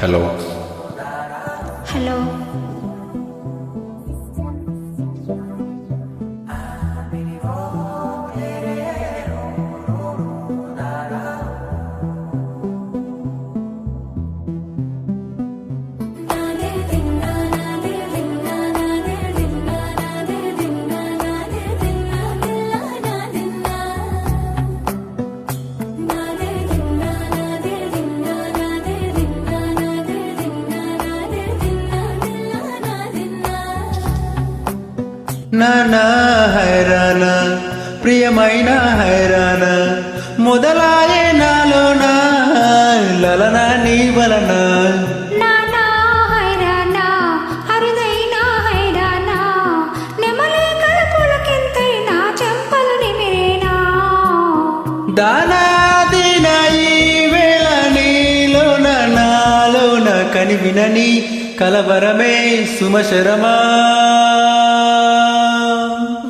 Hello hello నానా హైరాణ ప్రియమైన హైరాణ మొదలాయే నాలోన లలన నీ వలన నానా హైరానా అరుదైన హైరానా నెమలి కలుపులకెంతైనా చెంపలు నిమిరేనా దానాదిన ఈ వేళ నీలోన నాలోన కనివినని కలవరమే సుమశరమా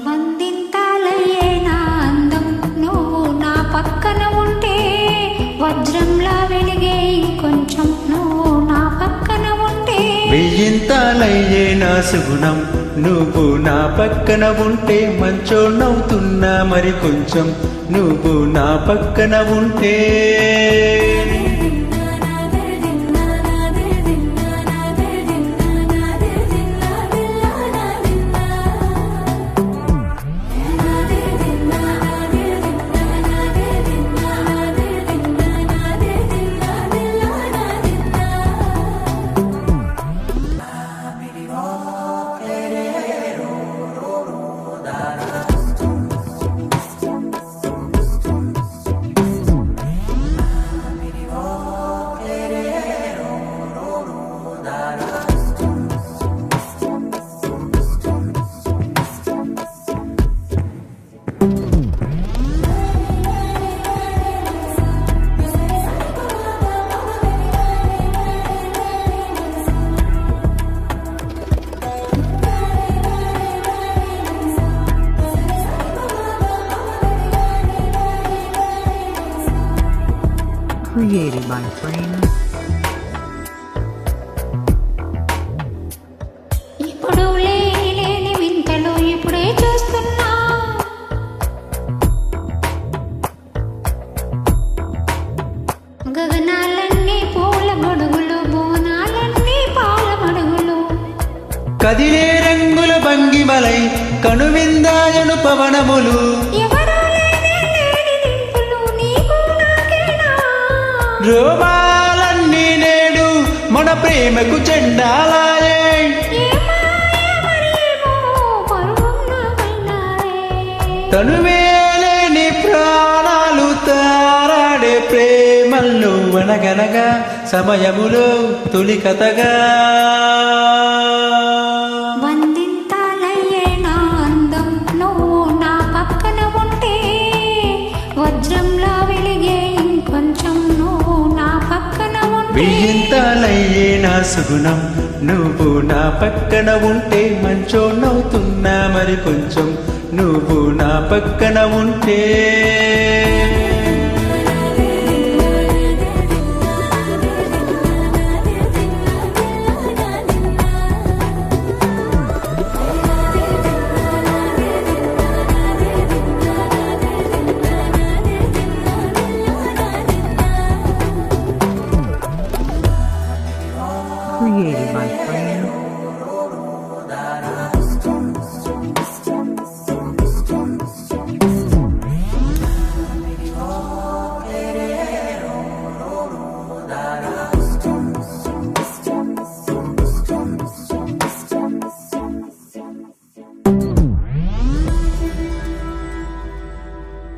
వందింతాలయ్యే నా అందం నువ్వు నా పక్కన ఉంటే వజ్రంలా వెలిగే ఇంకొంచెం నువ్వు నా పక్కన ఉంటే వెయ్యింతాలయ్యే నా సుగుణం నువ్వు నా పక్కన ఉంటే మంచోణవుతున్నా మరి కొంచెం నువ్వు నా పక్కన ఉంటే Created by Frame. ఇప్పుడు లేని వింతలు ఇప్పుడే చూస్తున్నా గగనాలన్నీ పూల గొడుగులు బోనాలన్నీ పాల మడుగులు కదిలే రంగుల భంగిమలై కనువిందాయను పవనములు ఎవరో లేని దింపులు నీకు నాకేనా రోమాలన్నీ నేడు మన ప్రేమకు చెండాలాయే తనువేలేని ప్రాణాలు తారాడే ప్రేమల్లో వనగనగా సమయములో తొలి కథగా వందింతాలయ్యే నా అందం నువ్వు నా పక్కన ఉంటే వజ్రంలా వెలిగే ఇంకొంచెం నువ్వు నా పక్కన ఉంటే వెయ్యింతాలయ్యే నా సుగుణం నువ్వు నా పక్కన ఉంటే మంచోణవుతున్నా మరి కొంచెం నువ్వు నా పక్కన ఉంటే Created by Frame.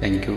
Thank you.